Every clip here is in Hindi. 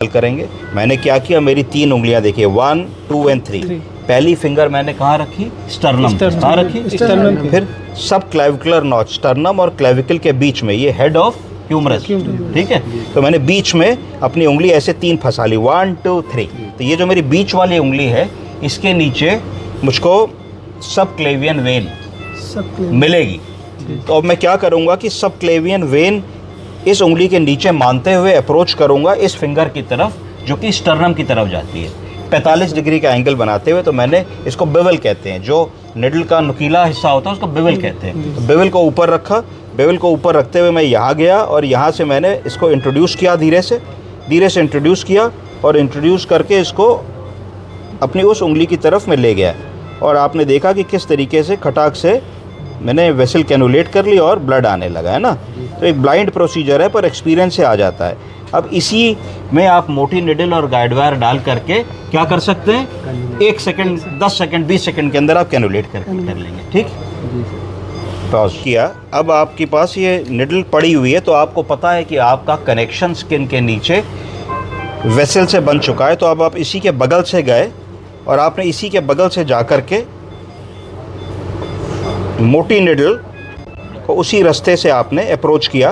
करेंगे। मैंने क्या किया, मेरी 3 उंगलियां देखिए 1, 2 एंड 3। पहली फिंगर मैंने कहाँ रखी, स्टर्नम। कहाँ रखी, स्टर्नम। फिर सब क्लेविकुलर नॉच, स्टर्नम और क्लेविकल के बीच में, ये हेड ऑफ ह्यूमरस, ठीक है। तो मैंने बीच में अपनी उंगली ऐसे 3 फंसा ली, 1, 2, 3। तो ये जो मेरी बीच वाली उंगली है, इसके नीचे मुझको सब क्लेवियन वेन मिलेगी। तो अब मैं क्या करूँगा कि सब क्लेवियन वेन इस उंगली के नीचे मानते हुए अप्रोच करूँगा इस फिंगर की तरफ जो कि स्टर्नम की तरफ जाती है, 45 डिग्री का एंगल बनाते हुए। तो मैंने इसको बेवल कहते हैं, जो निडल का नुकीला हिस्सा होता है उसको बेवल कहते हैं। तो बेवल को ऊपर रखा, बेवल को ऊपर रखते हुए मैं यहाँ गया और यहाँ से मैंने इसको इंट्रोड्यूस किया, धीरे से इंट्रोड्यूस किया और इंट्रोड्यूस करके इसको अपनी उस उंगली की तरफ मैं ले गया। और आपने देखा कि किस तरीके से खटाक से मैंने वेसल कैनुलेट कर ली और ब्लड आने लगा, है ना। तो एक ब्लाइंड प्रोसीजर है पर एक्सपीरियंस से आ जाता है। अब इसी में आप मोटी निडल और गाइड वायर डाल करके क्या कर सकते हैं, 1 सेकंड, 10 सेकंड, 20 सेकंड के अंदर आप कैनुलेट कर लेंगे, ठीक। पॉज किया। अब आपके पास ये निडल पड़ी हुई है तो आपको पता है कि आपका कनेक्शन स्किन के नीचे वेसल से बन चुका है। तो अब आप इसी के बगल से गए और आपने इसी के बगल से जा कर के मोटी निडल को उसी रास्ते से आपने अप्रोच किया।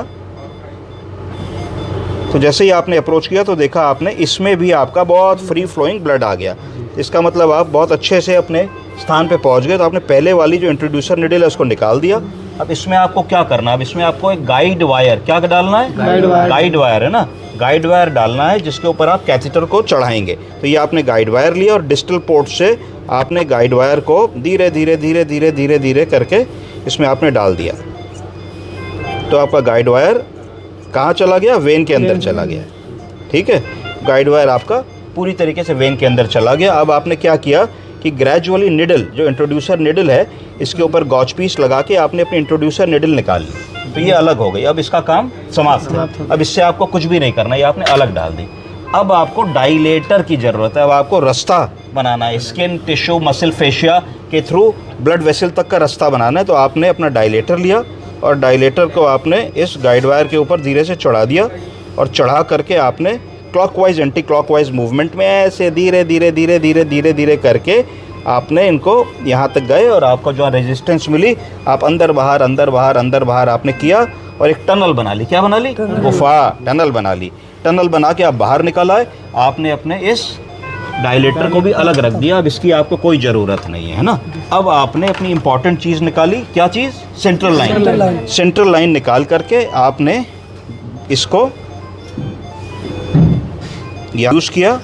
तो जैसे ही आपने अप्रोच किया तो देखा आपने इसमें भी आपका बहुत फ्री फ्लोइंग ब्लड आ गया। इसका मतलब आप बहुत अच्छे से अपने स्थान पे पहुंच गए। तो आपने पहले वाली जो इंट्रोड्यूसर निडल है उसको निकाल दिया। अब इसमें आपको क्या करना है, अब इसमें आपको एक गाइड वायर, क्या डालना है, गाइड वायर है ना, गाइड वायर डालना है जिसके ऊपर आप कैथेटर को चढ़ाएंगे। तो ये आपने गाइड वायर लिया और डिस्टल पोर्ट से आपने गाइड वायर को धीरे धीरे करके इसमें आपने डाल दिया। तो आपका गाइड वायर कहाँ चला गया, वेन के अंदर चला गया, ठीक है। गाइड वायर आपका पूरी तरीके से वेन के अंदर चला गया। अब आपने क्या किया कि ग्रेजुअली निडल, जो इंट्रोड्यूसर निडल है, इसके ऊपर गॉच पीस लगा के आपने अपनी इंट्रोड्यूसर निडल निकाल ली। तो ये अलग हो गई, अब इसका काम समाप्त है। अब इससे आपको कुछ भी नहीं करना, ये आपने अलग डाल दी। अब आपको डाइलेटर की ज़रूरत है। अब आपको रास्ता बनाना है, स्किन, टिश्यू, मसल, फेशिया के थ्रू ब्लड वेसल तक का रास्ता बनाना है। तो आपने अपना डाइलेटर लिया और डाइलेटर को आपने इस गाइड वायर के ऊपर धीरे से चढ़ा दिया और चढ़ा करके आपने क्लॉकवाइज एंटी क्लॉकवाइज मूवमेंट में ऐसे धीरे धीरे करके आपने इनको यहाँ तक गए और आपको जो रेजिस्टेंस मिली, आप अंदर बाहर आपने किया और एक टनल बना ली। क्या बना ली, गुफा, टनल बना ली। टनल बना के आप बाहर निकल आए। आपने अपने इस डायलेटर को भी अलग रख दिया, अब इसकी आपको कोई ज़रूरत नहीं है ना। अब आपने अपनी इंपॉर्टेंट चीज़ निकाली, क्या चीज़, सेंट्रल लाइन। सेंट्रल लाइन निकाल करके आपने इसको यूज़ किया,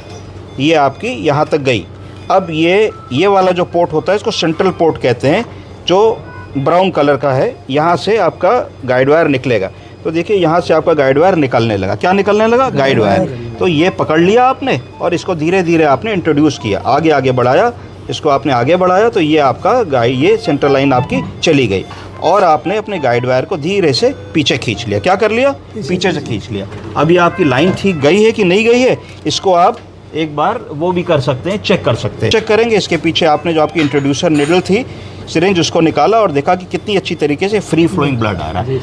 ये आपकी यहाँ तक गई। अब ये वाला जो पोर्ट होता है इसको सेंट्रल पोर्ट कहते हैं, जो ब्राउन कलर का है। यहाँ से आपका गाइड वायर निकलेगा। तो देखिए यहाँ से आपका गाइड वायर निकलने लगा। क्या निकलने लगा, गाइड वायर। तो ये पकड़ लिया आपने और इसको धीरे धीरे आपने इंट्रोड्यूस किया, आगे बढ़ाया, इसको आपने आगे बढ़ाया। तो ये आपका ये सेंट्रल लाइन आपकी चली गई और आपने अपने गाइड वायर को धीरे से पीछे खींच लिया। क्या कर लिया, पीछे से खींच लिया। अभी आपकी लाइन ठीक गई है कि नहीं गई है, इसको आप एक बार वो भी कर सकते हैं, चेक कर सकते हैं। चेक करेंगे इसके पीछे आपने जो आपकी इंट्रोड्यूसर निडल थी, सिरिंज, उसको निकाला और देखा कि कितनी अच्छी तरीके से फ्री फ्लोइंग ब्लड आ रहा है।